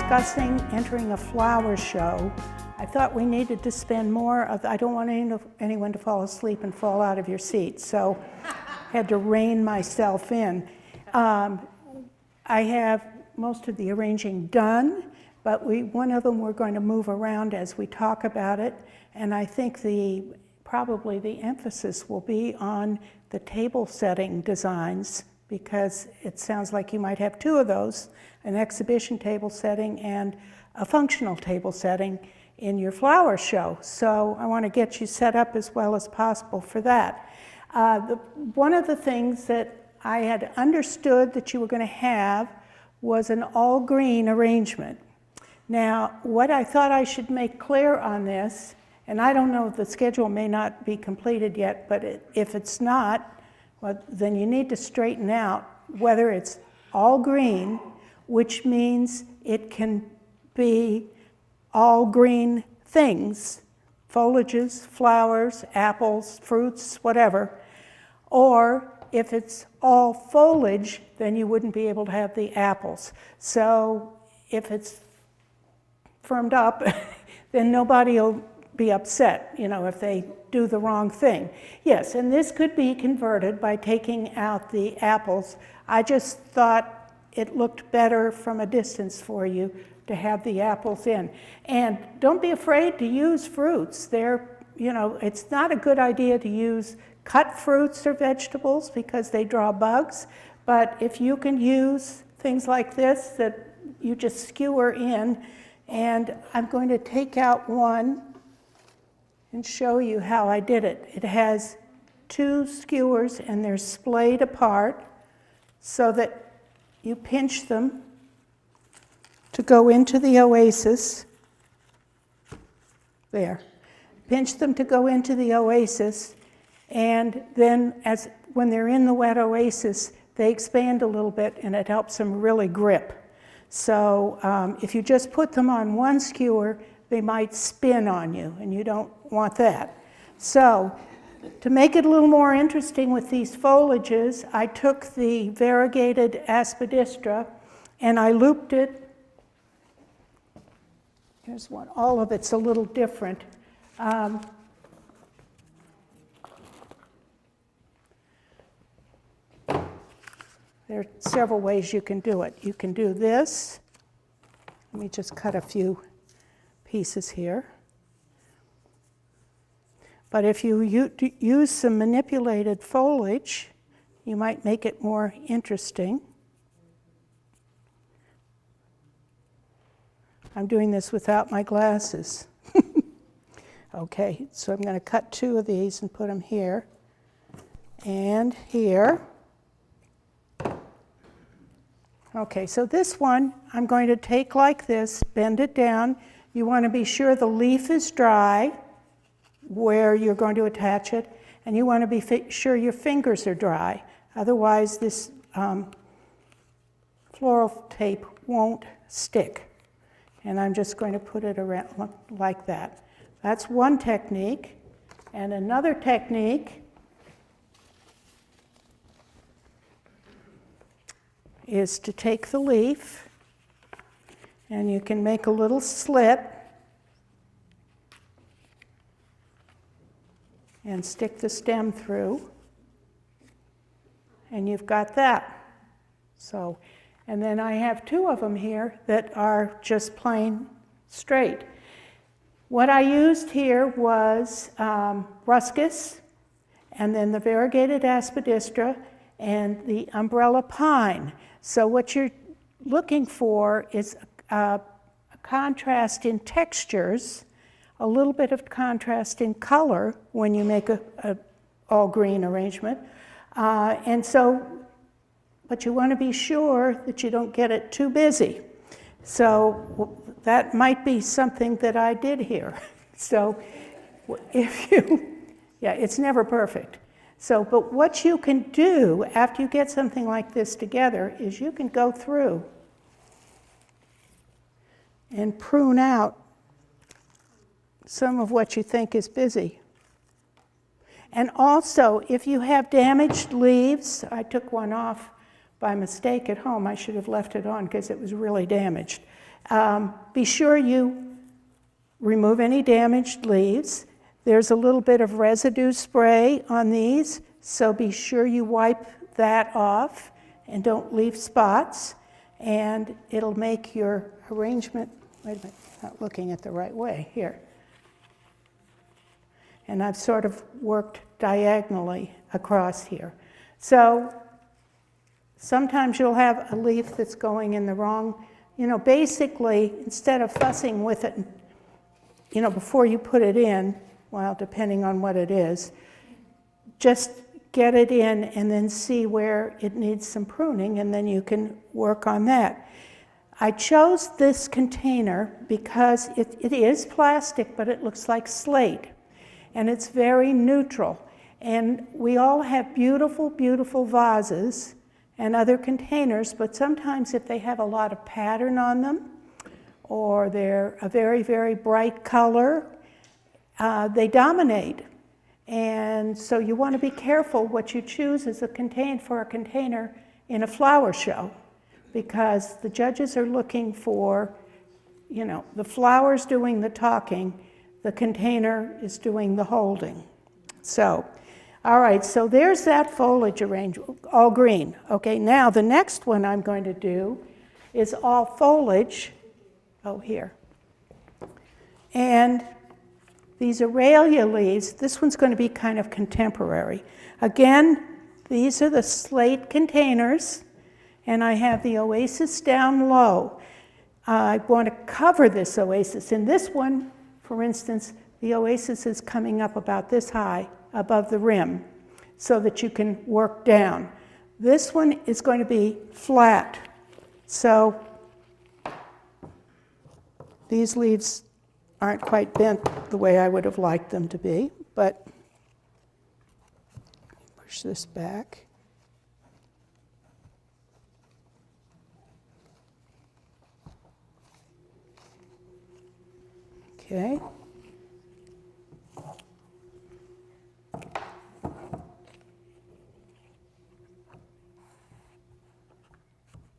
discussing entering a flower show, I thought we needed to spend more of, I don't want anyone to fall asleep and fall out of your seat, so had to rein myself in. I have most of the arranging done, but one of them we're going to move around as we talk about it, and I think probably the emphasis will be on the table setting designs, because it sounds like you might have two of those, an exhibition table setting and a functional table setting in your flower show. So I want to get you set up as well as possible for that. One of the things that I had understood that you were going to have was an all green arrangement. Now, what I thought I should make clear on this, and I don't know if the schedule may not be completed yet, but if it's not, well, then you need to straighten out whether it's all green, which means it can be all green things, foliages, flowers, apples, fruits, whatever, or if it's all foliage, then you wouldn't be able to have the apples. So if it's firmed up, then nobody will be upset, if they do the wrong thing. Yes, and this could be converted by taking out the apples. I just thought it looked better from a distance for you to have the apples in. And don't be afraid to use fruits. It's not a good idea to use cut fruits or vegetables because they draw bugs, but if you can use things like this that you just skewer in, and I'm going to take out one and show you how I did it. It has two skewers and they're splayed apart so that you pinch them to go into the oasis. There. Pinch them to go into the oasis, and then when they're in the wet oasis, they expand a little bit and it helps them really grip. So if you just put them on one skewer, they might spin on you, and you don't want that. So to make it a little more interesting with these foliages, I took the variegated aspidistra and I looped it. Here's one. All of it's a little different. There are several ways you can do it. You can do this. Let me just cut a few pieces here. But if you use some manipulated foliage, you might make it more interesting. I'm doing this without my glasses. Okay, so I'm going to cut two of these and put them here and here. Okay, so this one I'm going to take like this, bend it down. You want to be sure the leaf is dry where you're going to attach it, and you want to be sure your fingers are dry. Otherwise, this floral tape won't stick. And I'm just going to put it around like that. That's one technique. And another technique is to take the leaf, and you can make a little slit and stick the stem through, and you've got that. So, and then I have two of them here that are just plain straight. What I used here was ruscus, and then the variegated aspidistra, and the umbrella pine. So what you're looking for is a contrast in textures, a little bit of contrast in color when you make a all green arrangement. But you want to be sure that you don't get it too busy. So that might be something that I did here. So it's never perfect. So, but what you can do after you get something like this together is you can go through and prune out some of what you think is busy. And also, if you have damaged leaves, I took one off by mistake at home. I should have left it on because it was really damaged. Be sure you remove any damaged leaves. There's a little bit of residue spray on these, so be sure you wipe that off and don't leave spots, and it'll make your arrangement, wait a minute, not looking at the right way, here. And I've sort of worked diagonally across here. So sometimes you'll have a leaf that's going in the wrong, basically, instead of fussing with it, before you put it in, well, depending on what it is, just get it in and then see where it needs some pruning, and then you can work on that. I chose this container because it is plastic, but it looks like slate, and it's very neutral. And we all have beautiful, beautiful vases and other containers, but sometimes if they have a lot of pattern on them, or they're a very, very bright color, they dominate. And so you want to be careful what you choose as a container in a flower show, because the judges are looking for, the flowers doing the talking, the container is doing the holding. So, all right, so there's that foliage arrangement, all green. Okay, now the next one I'm going to do is all foliage, here. And these Aralia leaves, this one's going to be kind of contemporary. Again, these are the slate containers, and I have the oasis down low. I want to cover this oasis. In this one, for instance, the oasis is coming up about this high above the rim so that you can work down. This one is going to be flat. So these leaves aren't quite bent the way I would have liked them to be, but push this back. Okay.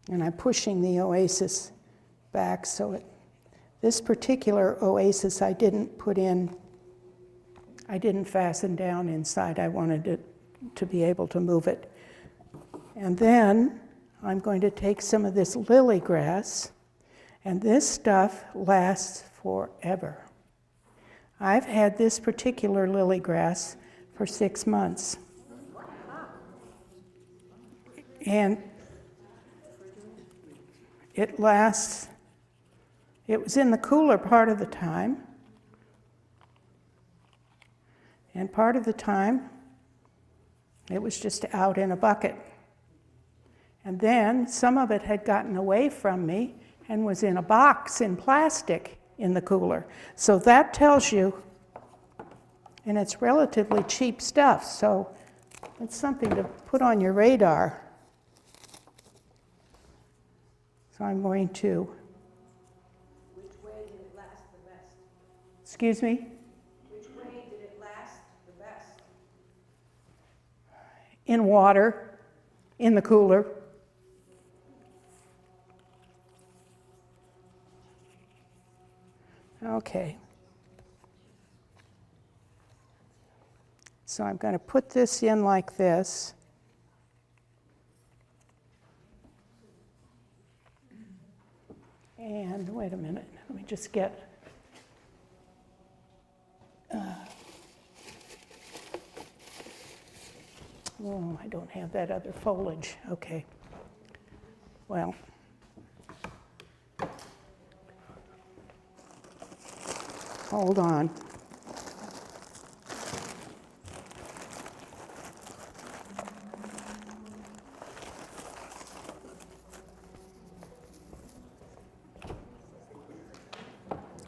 And I'm pushing the oasis back so this particular oasis I didn't fasten down inside. I wanted it to be able to move it. And then I'm going to take some of this lily grass, and this stuff lasts forever. I've had this particular lily grass for 6 months. And it lasts, it was in the cooler part of the time, and part of the time it was just out in a bucket. And then some of it had gotten away from me and was in a box in plastic in the cooler. So that tells you, and it's relatively cheap stuff, so it's something to put on your radar. So I'm going to. Which way did it last the best? Excuse me? Which way did it last the best? In water, in the cooler. Okay. So I'm going to put this in like this. And wait a minute, let me just get, oh, I don't have that other foliage. Okay. Well, hold on.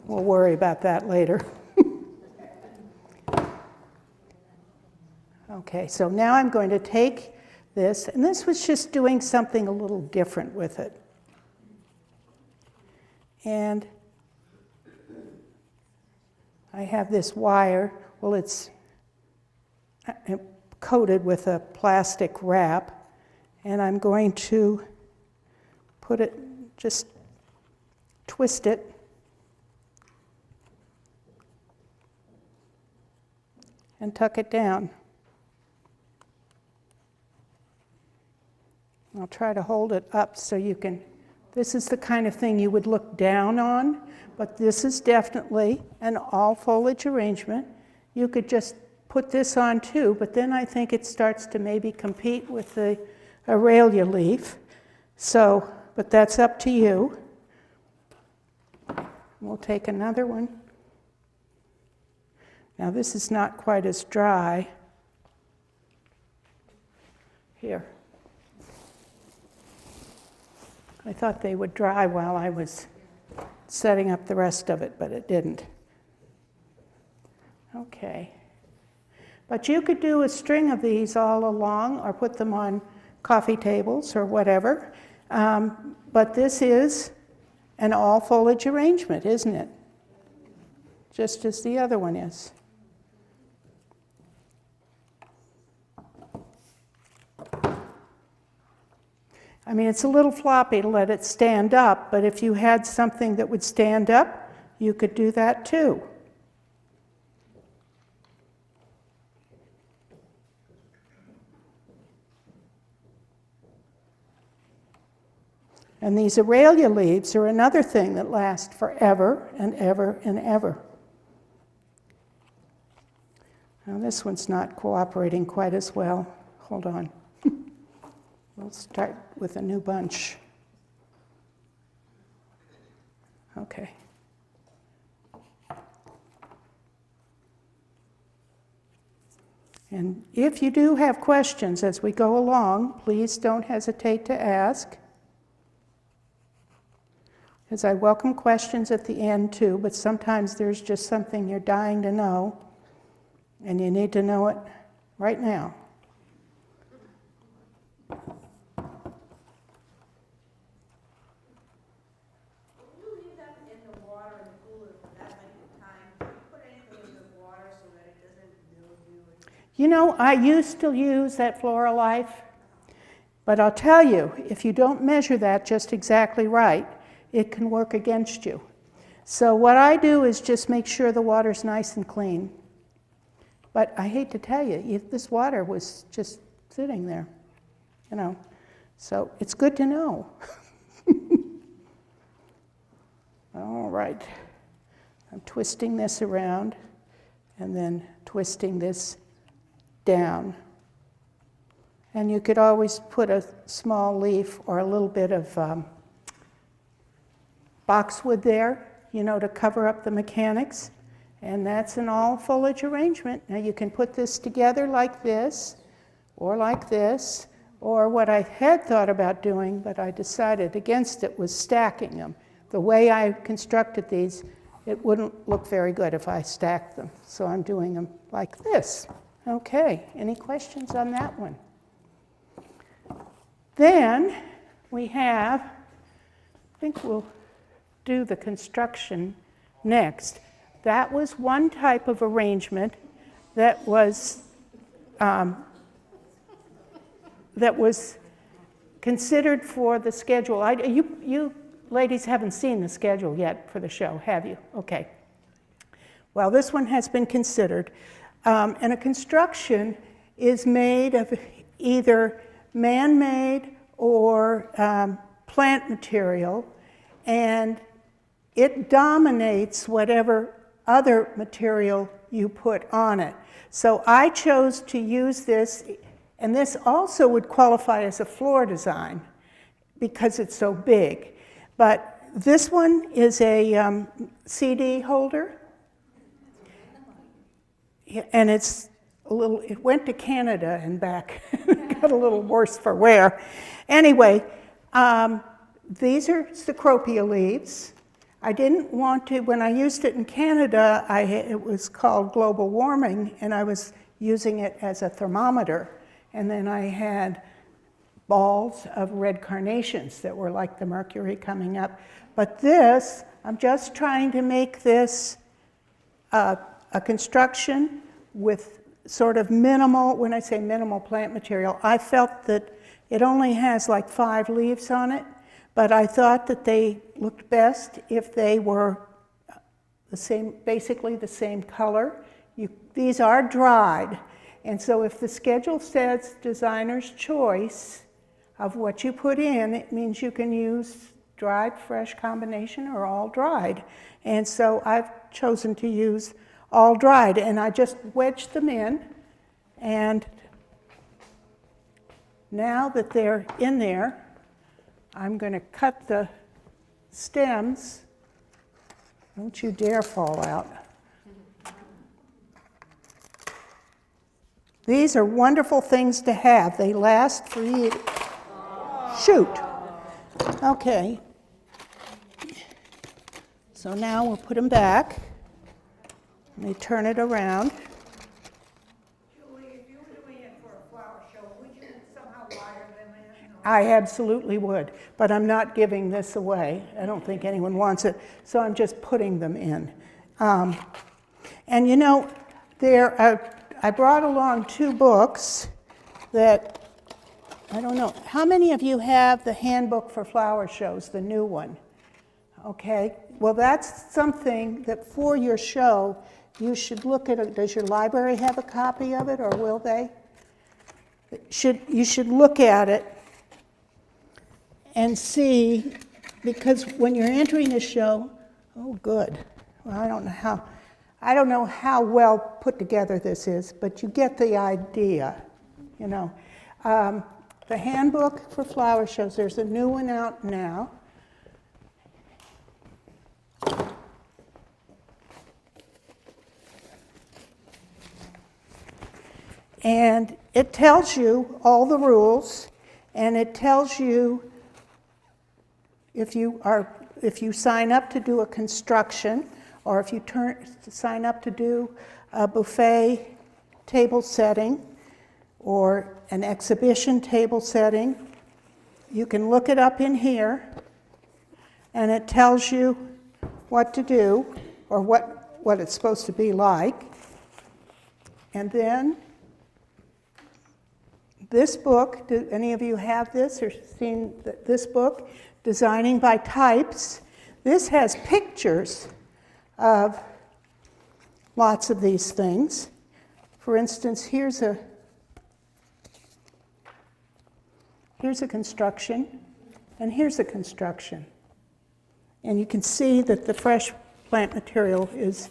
We'll worry about that later. Okay, so now I'm going to take this, and this was just doing something a little different with it. And I have this wire, well, it's coated with a plastic wrap, and I'm going to put it, just twist it. And tuck it down. I'll try to hold it up so you can, this is the kind of thing you would look down on, but this is definitely an all foliage arrangement. You could just put this on too, but then I think it starts to maybe compete with the Aurelia leaf. So, but that's up to you. We'll take another one. Now this is not quite as dry. Here. I thought they would dry while I was setting up the rest of it, but it didn't. Okay. But you could do a string of these all along or put them on coffee tables or whatever. But this is an all foliage arrangement, isn't it? Just as the other one is. I mean, it's a little floppy to let it stand up, but if you had something that would stand up, you could do that too. And these Aurelia leaves are another thing that last forever and ever and ever. Now this one's not cooperating quite as well. Hold on. We'll start with a new bunch. Okay. And if you do have questions as we go along, please don't hesitate to ask. Because I welcome questions at the end too, but sometimes there's just something you're dying to know, and you need to know it right now. You know, I used to use that Floral Life, but I'll tell you, if you don't measure that just exactly right, it can work against you. So what I do is just make sure the water's nice and clean. But I hate to tell you, this water was just sitting there, you know. So it's good to know. All right. I'm twisting this around and then twisting this down. And you could always put a small leaf or a little bit of boxwood there, you know, to cover up the mechanics. And that's an all foliage arrangement. Now you can put this together like this, or what I had thought about doing, but I decided against it, was stacking them. The way I constructed these, it wouldn't look very good if I stacked them. So I'm doing them like this. Okay, any questions on that one? Then we have, I think we'll do the construction next. That was one type of arrangement that was considered for the schedule. You ladies haven't seen the schedule yet for the show, have you? Okay. Well, this one has been considered. And a construction is made of either man-made or plant material, and it dominates whatever other material you put on it. So I chose to use this, and this also would qualify as a floor design because it's so big. But this one is a CD holder, and it went to Canada and back. Got a little worse for wear. Anyway, these are Cecropia leaves. I didn't want to, when I used it in Canada, it was called global warming, and I was using it as a thermometer. And then I had balls of red carnations that were like the mercury coming up. But this, I'm just trying to make this a construction with sort of minimal, when I say minimal plant material, I felt that it only has like 5 leaves on it, but I thought that they looked best if they were the same, basically the same color. These are dried, and so if the schedule says designer's choice of what you put in, it means you can use dried, fresh combination or all dried. And so I've chosen to use all dried, and I just wedged them in, and now that they're in there, I'm going to cut the stems. Don't you dare fall out. These are wonderful things to have. They last for years. Shoot. Okay. So now we'll put them back. Let me turn it around. Julie, if you were doing it for a flower show, would you somehow wire them in? I absolutely would, but I'm not giving this away. I don't think anyone wants it, so I'm just putting them in. And you know, I brought along 2 books that, I don't know, how many of you have the Handbook for Flower Shows, the new one? Okay, well that's something that for your show, you should look at. Does your library have a copy of it, or will they? You should look at it and see, because when you're entering a show, oh good, well I don't know how well put together this is, but you get the idea, you know. The Handbook for Flower Shows, there's a new one out now. And it tells you all the rules, and it tells you if you sign up to do a construction, or if you sign up to do a buffet table setting or an exhibition table setting, you can look it up in here, and it tells you what to do or what it's supposed to be like. And then this book, do any of you have this or seen this book, Designing by Types? This has pictures of lots of these things. For instance, here's a construction, and here's a construction. And you can see that the fresh plant material is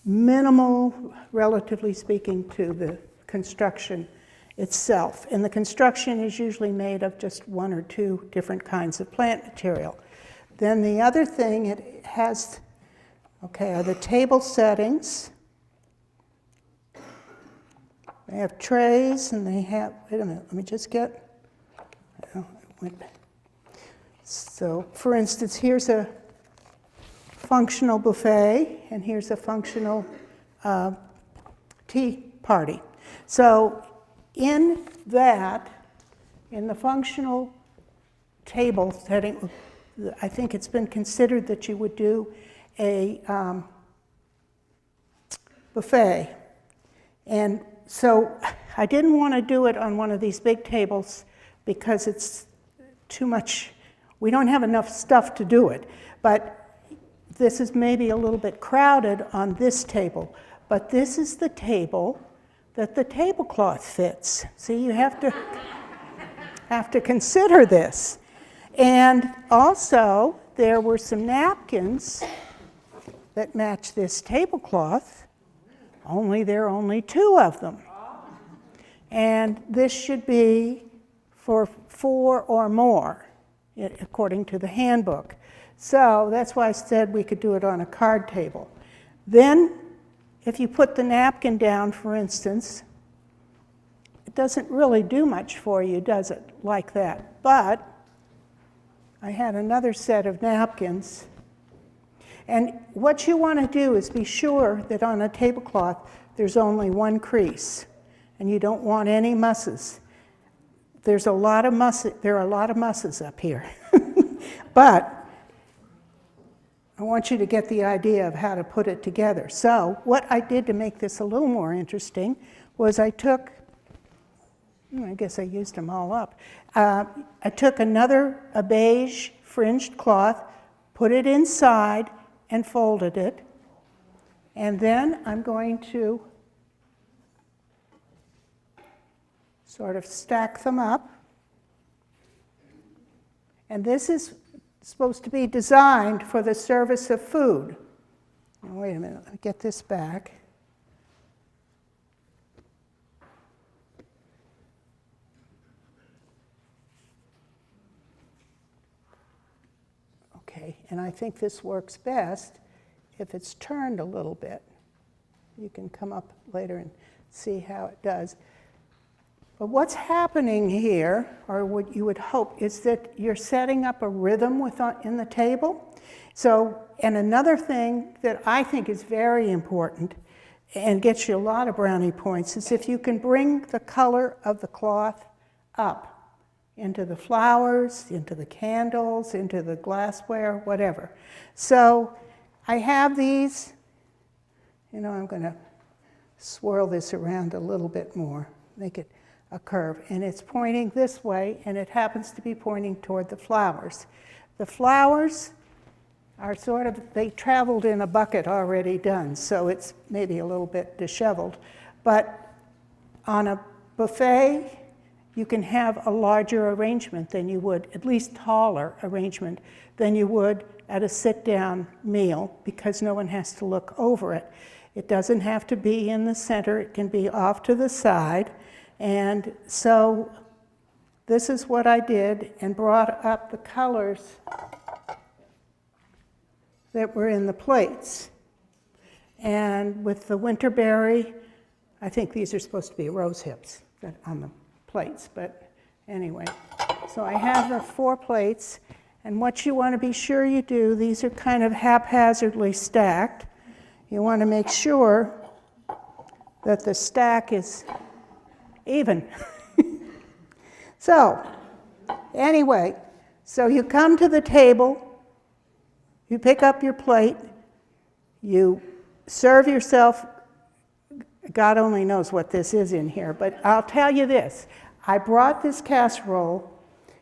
minimal, relatively speaking, to the construction itself. And the construction is usually made of just 1 or 2 different kinds of plant material. Then the other thing it has, are the table settings. They have trays, and they have, wait a minute, let me just get, so for instance, here's a functional buffet, and here's a functional tea party. So in the functional table setting, I think it's been considered that you would do a buffet. And so I didn't want to do it on one of these big tables because it's too much. We don't have enough stuff to do it. But this is maybe a little bit crowded on this table. But this is the table that the tablecloth fits. See, you have to consider this. And also, there were some napkins that match this tablecloth, only there are only 2 of them. And this should be for 4 or more, according to the handbook. So that's why I said we could do it on a card table. Then, if you put the napkin down, for instance, it doesn't really do much for you, does it, like that? But I had another set of napkins. And what you want to do is be sure that on a tablecloth there's only 1 crease, and you don't want any musses. There are a lot of musses up here. But I want you to get the idea of how to put it together. So what I did to make this a little more interesting was I took I guess I used them all up. I took a beige fringed cloth, put it inside, and folded it. And then I'm going to sort of stack them up. And this is supposed to be designed for the service of food. Now, wait a minute, let me get this back. Okay, and I think this works best if it's turned a little bit. You can come up later and see how it does. But what's happening here, or what you would hope, is that you're setting up a rhythm in the table. So, and another thing that I think is very important and gets you a lot of brownie points is if you can bring the color of the cloth up into the flowers, into the candles, into the glassware, whatever. So I have these, I'm going to swirl this around a little bit more, make it a curve, and it's pointing this way, and it happens to be pointing toward the flowers. The flowers are they traveled in a bucket already done, so it's maybe a little bit disheveled. But on a buffet, you can have a larger arrangement than you would, at least taller arrangement than you would at a sit-down meal, because no one has to look over it. It doesn't have to be in the center, it can be off to the side. And so this is what I did, and brought up the colors that were in the plates. And with the winterberry, I think these are supposed to be rose hips on the plates, but anyway. So I have the 4 plates, and what you want to be sure you do, these are kind of haphazardly stacked. You want to make sure that the stack is even. So, anyway, so you come to the table, you pick up your plate, you serve yourself. God only knows what this is in here, but I'll tell you this. I brought this casserole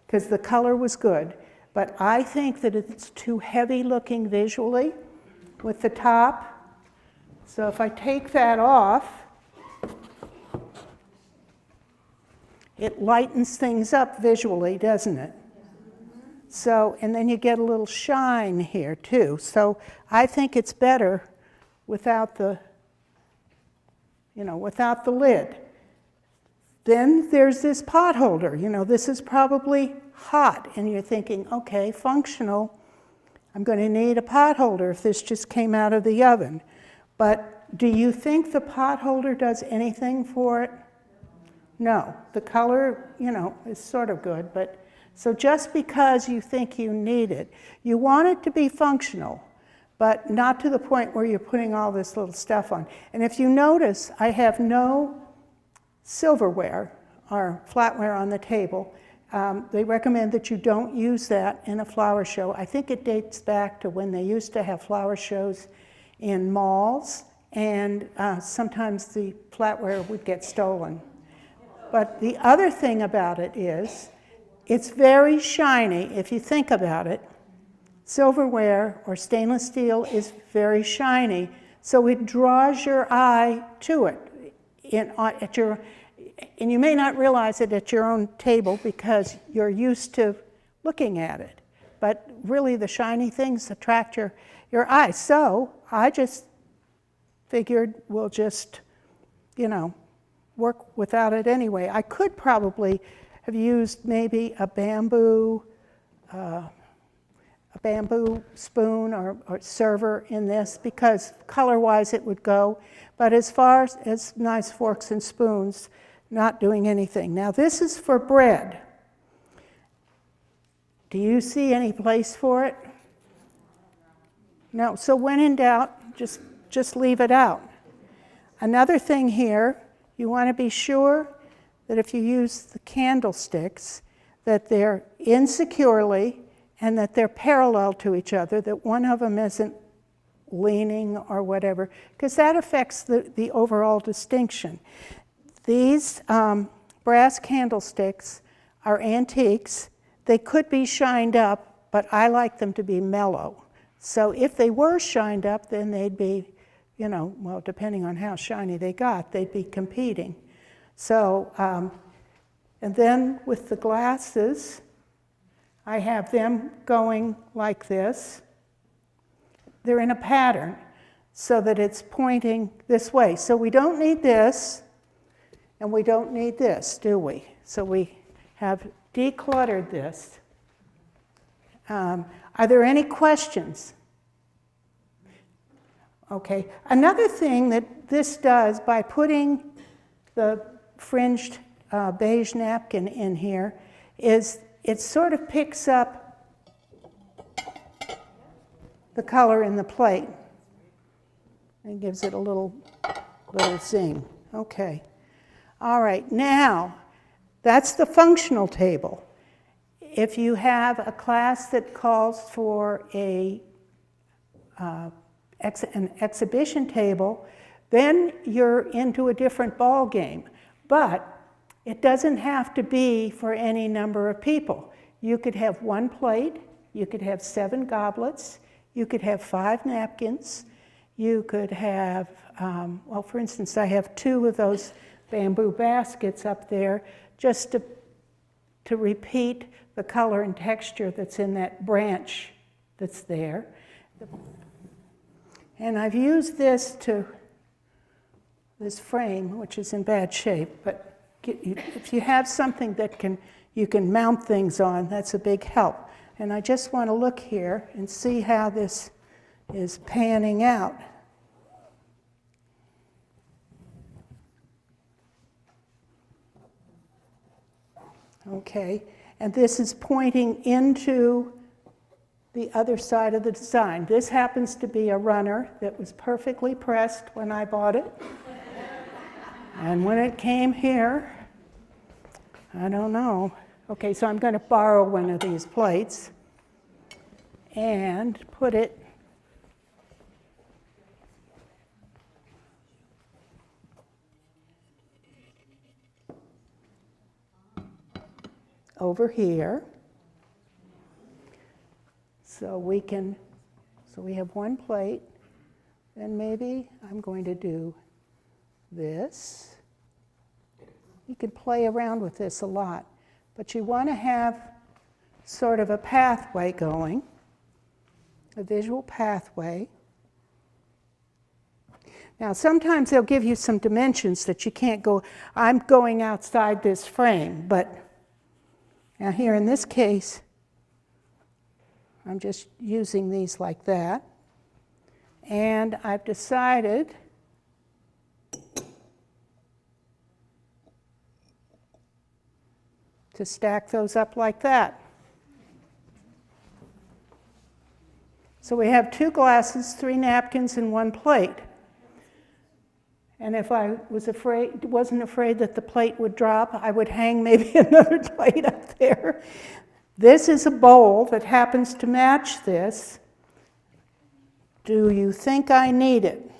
because the color was good, but I think that it's too heavy looking visually with the top. So if I take that off, it lightens things up visually, doesn't it? So, and then you get a little shine here too. So I think it's better without the, without the lid. Then there's this pot holder. This is probably hot, and you're thinking, okay, functional. I'm going to need a pot holder if this just came out of the oven. But do you think the pot holder does anything for it? No. The color, is sort of good, but so just because you think you need it, you want it to be functional, but not to the point where you're putting all this little stuff on. And if you notice, I have no silverware or flatware on the table. They recommend that you don't use that in a flower show. I think it dates back to when they used to have flower shows in malls, and sometimes the flatware would get stolen. But the other thing about it is, it's very shiny. If you think about it, silverware or stainless steel is very shiny, so it draws your eye to it. And you may not realize it at your own table because you're used to looking at it. But really, the shiny things attract your eye. So I just figured we'll just, work without it anyway. I could probably have used maybe a bamboo spoon or server in this, because color-wise it would go. But as far as nice forks and spoons, not doing anything. Now this is for bread. Do you see any place for it? No. So when in doubt, just leave it out. Another thing here, you want to be sure that if you use the candlesticks, that they're insecurely and that they're parallel to each other, that one of them isn't leaning or whatever, because that affects the overall distinction. These brass candlesticks are antiques. They could be shined up, but I like them to be mellow. So if they were shined up, then they'd be, well, depending on how shiny they got, they'd be competing. So, and then with the glasses, I have them going like this. They're in a pattern so that it's pointing this way. So we don't need this, and we don't need this, do we? So we have decluttered this. Are there any questions? Okay. Another thing that this does, by putting the fringed beige napkin in here, is it sort of picks up the color in the plate and gives it a little zing. Okay. All right. Now, that's the functional table. If you have a class that calls for an exhibition table, then you're into a different ball game. But it doesn't have to be for any number of people. You could have one plate, you could have 7 goblets, you could have 5 napkins, you could have, well, for instance, I have 2 of those bamboo baskets up there just to repeat the color and texture that's in that branch that's there. And I've used this frame, which is in bad shape, but if you have something that you can mount things on, that's a big help. And I just want to look here and see how this is panning out. Okay, and this is pointing into the other side of the design. This happens to be a runner that was perfectly pressed when I bought it. And when it came here, I don't know. Okay, so I'm going to borrow one of these plates and put it over here. So we have one plate, and maybe I'm going to do this. You can play around with this a lot, but you want to have sort of a pathway going, a visual pathway. Now, sometimes they'll give you some dimensions that you can't go, I'm going outside this frame, but now here in this case, I'm just using these like that. And I've decided to stack those up like that. So we have 2 glasses, 3 napkins, and 1 plate. And if I wasn't afraid that the plate would drop, I would hang maybe another plate up there. This is a bowl that happens to match this. Do you think I need it?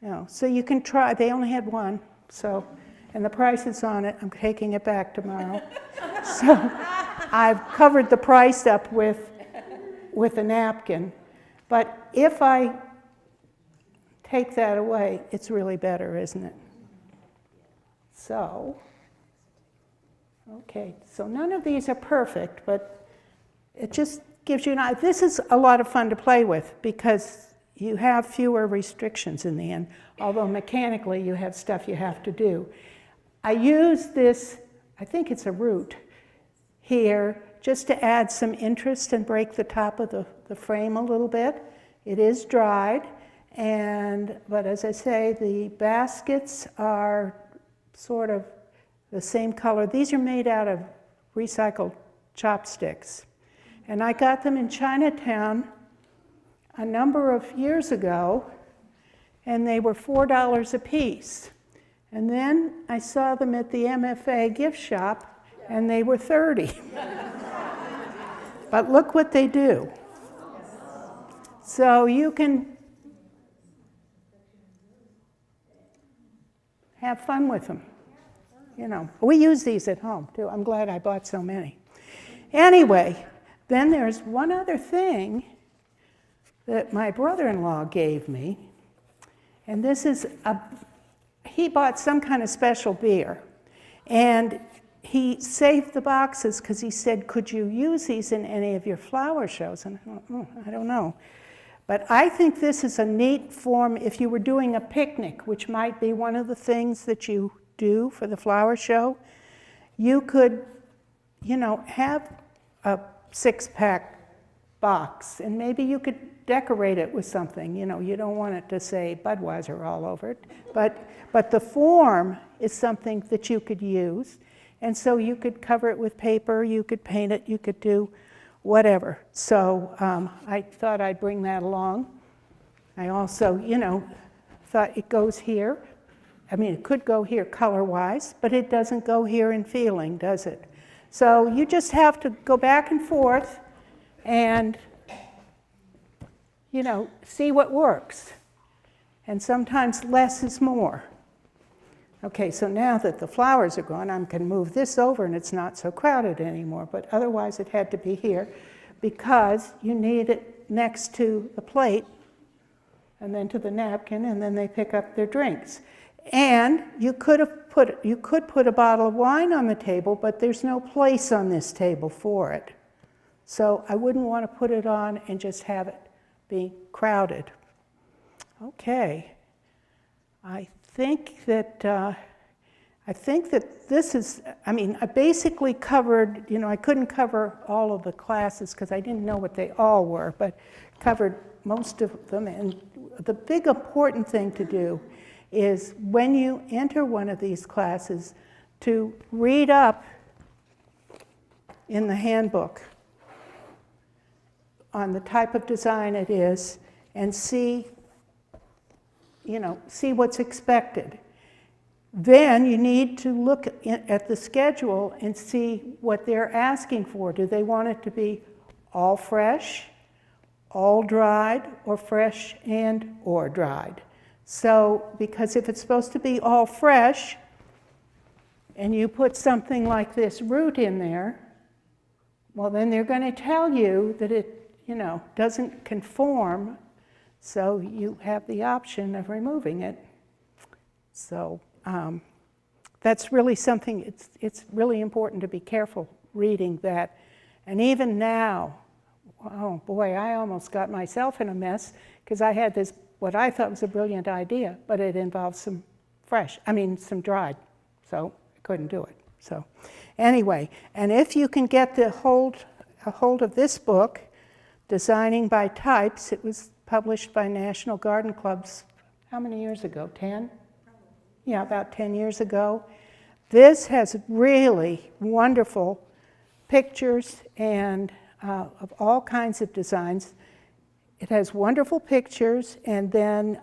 No. So you can try. They only had 1, so, and the price is on it. I'm taking it back tomorrow. So I've covered the price up with a napkin. But if I take that away, it's really better, isn't it? So, okay, so none of these are perfect, but it just gives you an idea. This is a lot of fun to play with because you have fewer restrictions in the end, although mechanically you have stuff you have to do. I use this, I think it's a root, here just to add some interest and break the top of the frame a little bit. It is dried, but as I say, the baskets are sort of the same color. These are made out of recycled chopsticks. And I got them in Chinatown a number of years ago, and they were $4 a piece. And then I saw them at the MFA gift shop, and they were $30. But look what they do. So you can have fun with them. You know, we use these at home too. I'm glad I bought so many. Anyway, then there's one other thing that my brother-in-law gave me, and this is he bought some kind of special beer, and he saved the boxes because he said, could you use these in any of your flower shows? And I thought, I don't know. But I think this is a neat form if you were doing a picnic, which might be one of the things that you do for the flower show. You could, you know, have a 6-pack box, and maybe you could decorate it with something. You know, you don't want it to say Budweiser all over it, but the form is something that you could use, and so you could cover it with paper, you could paint it, you could do whatever. So I thought I'd bring that along. I also, you know, thought it goes here. I mean, it could go here color-wise, but it doesn't go here in feeling, does it? So you just have to go back and forth and, you know, see what works. And sometimes less is more. Okay, so now that the flowers are gone, I can move this over and it's not so crowded anymore, but otherwise it had to be here because you need it next to the plate and then to the napkin, and then they pick up their drinks. And you could put a bottle of wine on the table, but there's no place on this table for it. So I wouldn't want to put it on and just have it be crowded. Okay. I think that this is, I mean, I basically covered, you know, I couldn't cover all of the classes because I didn't know what they all were, but covered most of them. And the big important thing to do is when you enter one of these classes to read up in the handbook on the type of design it is and see, you know, see what's expected. Then you need to look at the schedule and see what they're asking for. Do they want it to be all fresh, all dried, or fresh and or dried? So, because if it's supposed to be all fresh, and you put something like this root in there, well, then they're going to tell you that it, you know, doesn't conform, so you have the option of removing it. So that's really something, it's really important to be careful reading that. And even now, oh boy, I almost got myself in a mess because I had this, what I thought was a brilliant idea, but it involved some dried, so I couldn't do it. So anyway, and if you can get a hold of this book, Designing by Types, it was published by National Garden Clubs, how many years ago, 10? Yeah, about 10 years ago. This has really wonderful pictures and of all kinds of designs. It has wonderful pictures and then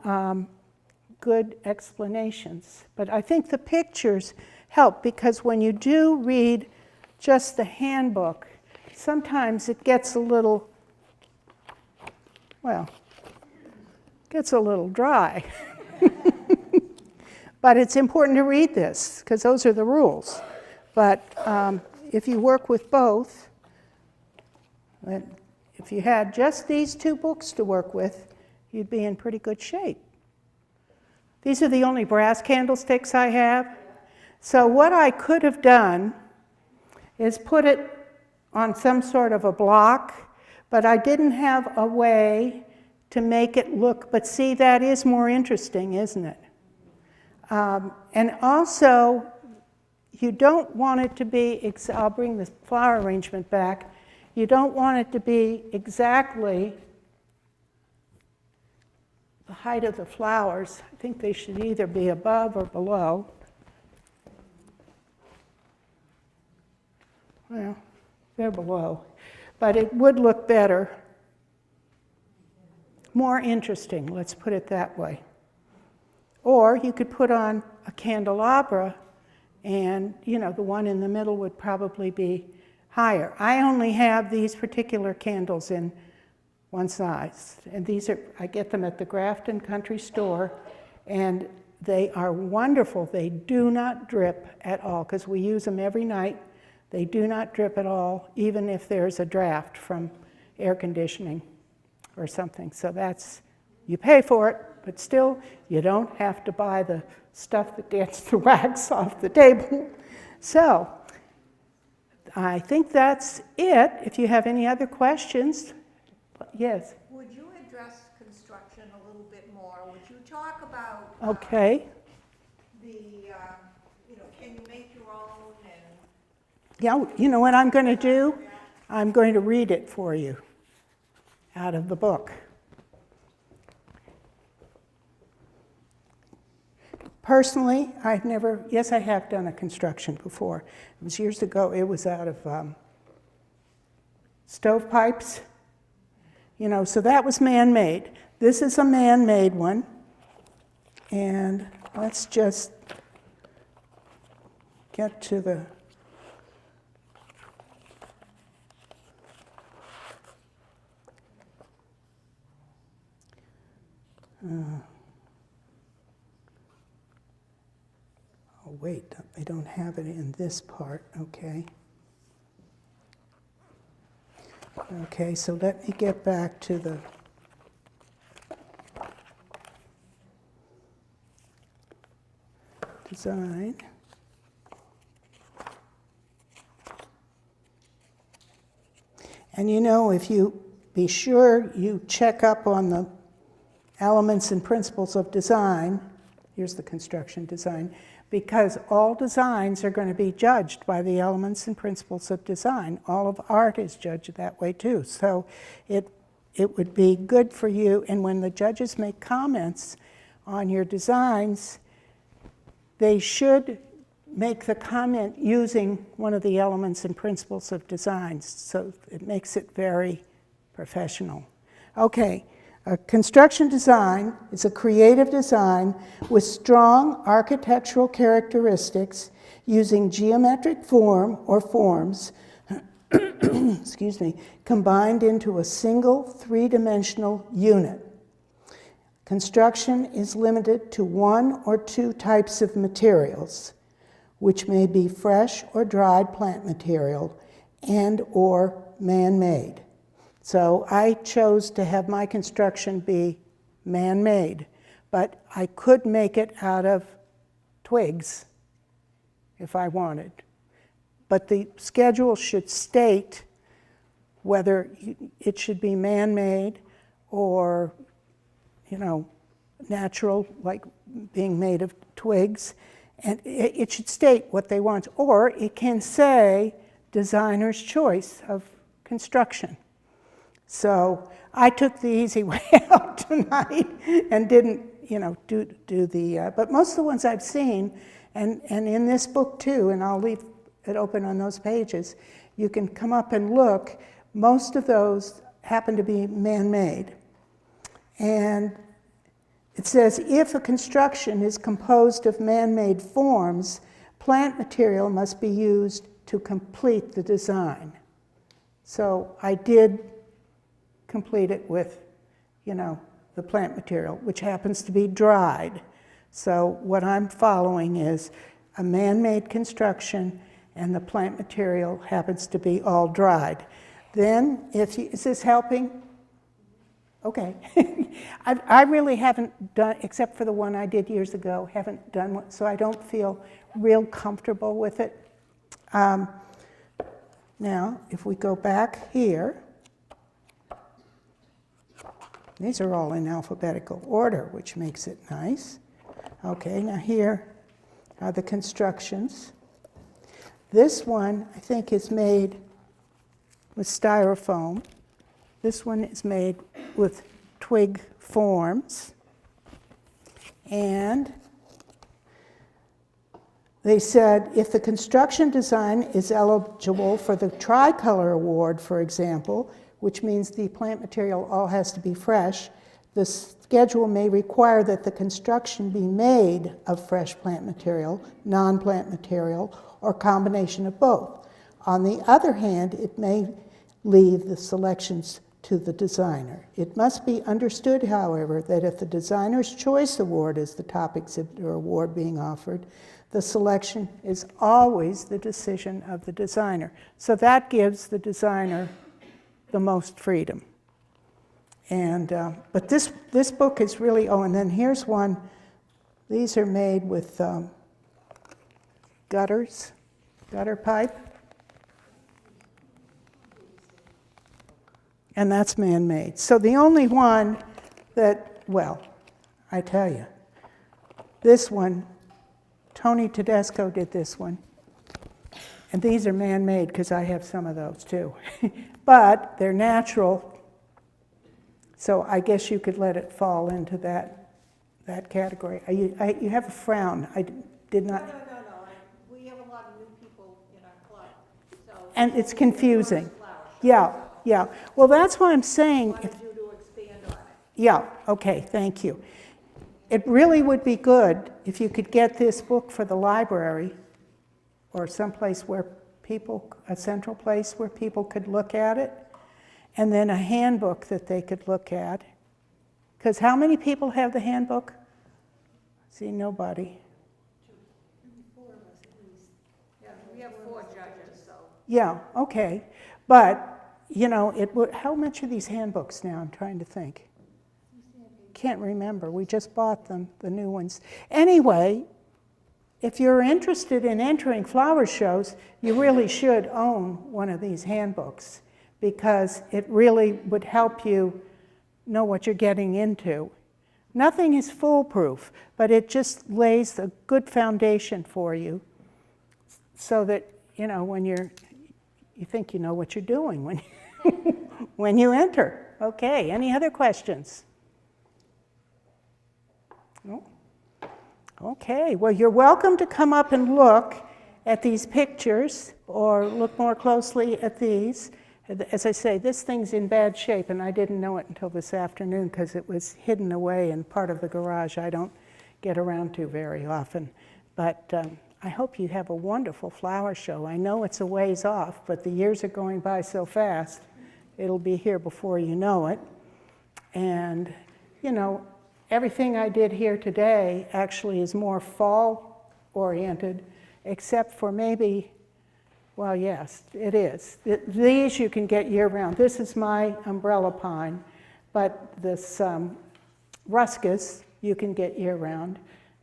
good explanations. But I think the pictures help because when you do read just the handbook, sometimes it gets a little, well, gets a little dry. But it's important to read this because those are the rules. But if you work with both, if you had just these two books to work with, you'd be in pretty good shape. These are the only brass candlesticks I have. So what I could have done is put it on some sort of a block, but I didn't have a way to make it look, but see, that is more interesting, isn't it? And also, you don't want it to be, I'll bring the flower arrangement back, you don't want it to be exactly the height of the flowers. I think they should either be above or below. Well, they're below. But it would look better, more interesting, let's put it that way. Or you could put on a candelabra and, you know, the one in the middle would probably be higher. I only have these particular candles in one size. And these are, I get them at the Grafton Country Store. And They are wonderful. They do not drip at all, because we use them every night. They do not drip at all, even if there's a draft from air conditioning or something. So that's, you pay for it, but still, you don't have to buy the stuff that gets the wax off the table. So I think that's it. If you have any other questions, yes. Would you address construction a little bit more? Would you talk about Okay. can you make your own and Yeah, you know what I'm going to do? I'm going to read it for you out of the book. Personally, yes, I have done a construction before. It was years ago. It was out of stovepipes, so that was man-made. This is a man-made one. And let's just get to the oh, wait, I don't have it in this part, okay. Okay, so let me get back to the design. And if you be sure you check up on the elements and principles of design, here's the construction design, because all designs are going to be judged by the elements and principles of design. All of art is judged that way too. So it would be good for you, and when the judges make comments on your designs, they should make the comment using one of the elements and principles of design, so it makes it very professional. Okay, a construction design is a creative design with strong architectural characteristics using geometric form or forms excuse me, combined into a single three-dimensional unit. Construction is limited to one or two types of materials, which may be fresh or dried plant material and or man-made. So I chose to have my construction be man-made, but I could make it out of twigs if I wanted. But the schedule should state whether it should be man-made or, natural, like being made of twigs. And it should state what they want, or it can say designer's choice of construction. So I took the easy way out tonight and didn't, do the, but most of the ones I've seen, and in this book too, and I'll leave it open on those pages, you can come up and look, most of those happen to be man-made. And it says, if a construction is composed of man-made forms, plant material must be used to complete the design. So I did complete it with, the plant material, which happens to be dried. So what I'm following is a man-made construction, and the plant material happens to be all dried. Then, is this helping? Okay. I really haven't done, except for the one I did years ago, haven't done one, so I don't feel real comfortable with it. Now, if we go back here, these are all in alphabetical order, which makes it nice. Okay, now here are the constructions. This one, I think, is made with styrofoam. This one is made with twig forms. And they said if the construction design is eligible for the Tricolor Award, for example, which means the plant material all has to be fresh, the schedule may require that the construction be made of fresh plant material, non-plant material, or combination of both. On the other hand, it may leave the selections to the designer. It must be understood, however, that if the Designer's Choice Award is the top exhibit or award being offered, the selection is always the decision of the designer. So that gives the designer the most freedom. And, but this book is really, oh, and then here's one. These are made with gutter pipe. And that's man-made. So the only one that, well, I tell you, this one, Tony Tedesco did this one. And these are man-made because I have some of those too. But they're natural, so I guess you could let it fall into that category. You have a frown. I did not. No. We have a lot of new people in our club, so. And it's confusing. Yeah. Well, that's why I'm saying. Wanted you to expand on it. Yeah, okay, thank you. It really would be good if you could get this book for the library or someplace where a central place where people could look at it, and then a handbook that they could look at. Because how many people have the handbook? See, nobody. 4 of us at least. Yeah, we have 4 judges, so. Yeah, okay. But, you know, how much are these handbooks now? I'm trying to think. Can't remember. We just bought them, the new ones. Anyway, if you're interested in entering flower shows, you really should own one of these handbooks because it really would help you know what you're getting into. Nothing is foolproof, but it just lays a good foundation for you so that, you know, when you think you know what you're doing when you enter. Okay, any other questions? No? Okay, well, you're welcome to come up and look at these pictures or look more closely at these. As I say, this thing's in bad shape, and I didn't know it until this afternoon because it was hidden away in part of the garage I don't get around to very often. But I hope you have a wonderful flower show. I know it's a ways off, but the years are going by so fast, it'll be here before you know it. And, you know, everything I did here today actually is more fall-oriented, except for maybe, well, yes, it is. These you can get year-round. This is my umbrella pine, but this ruscus you can get year-round,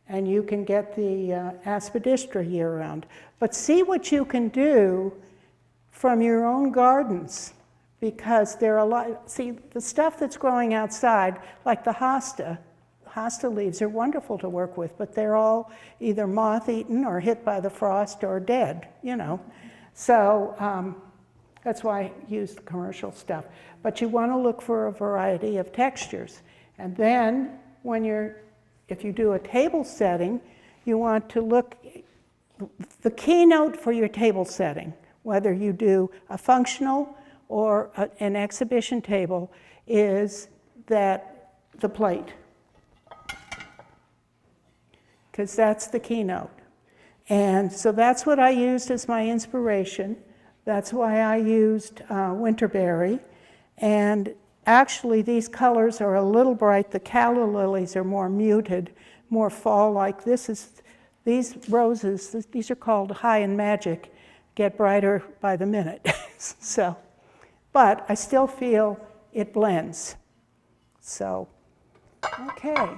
and you can get the aspidistra year-round. But see what you can do from your own gardens, because there are a lot, see, the stuff that's growing outside, like the hosta leaves are wonderful to work with, but they're all either moth-eaten or hit by the frost or dead, you know. So that's why I use the commercial stuff. But you want to look for a variety of textures. And then if you do a table setting, you want to look, the keynote for your table setting, whether you do a functional or an exhibition table, is that the plate. Because that's the keynote. And so that's what I used as my inspiration. That's why I used Winterberry. And actually, these colors are a little bright. The calla lilies are more muted, more fall-like. These roses, these are called High and Magic, get brighter by the minute. So, but I still feel it blends. So, okay.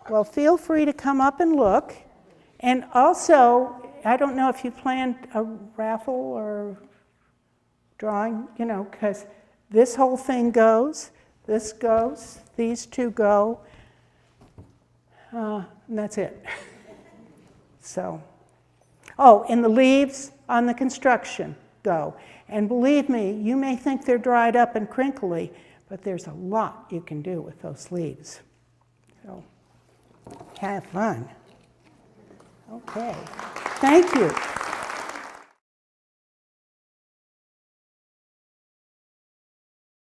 Well, feel free to come up and look. And also, I don't know if you planned a raffle or drawing, you know, because this whole thing goes, this goes, these two go, and that's it. So, oh, and the leaves on the construction go. And believe me, you may think they're dried up and crinkly, but there's a lot you can do with those leaves. So, have fun. Okay, thank you.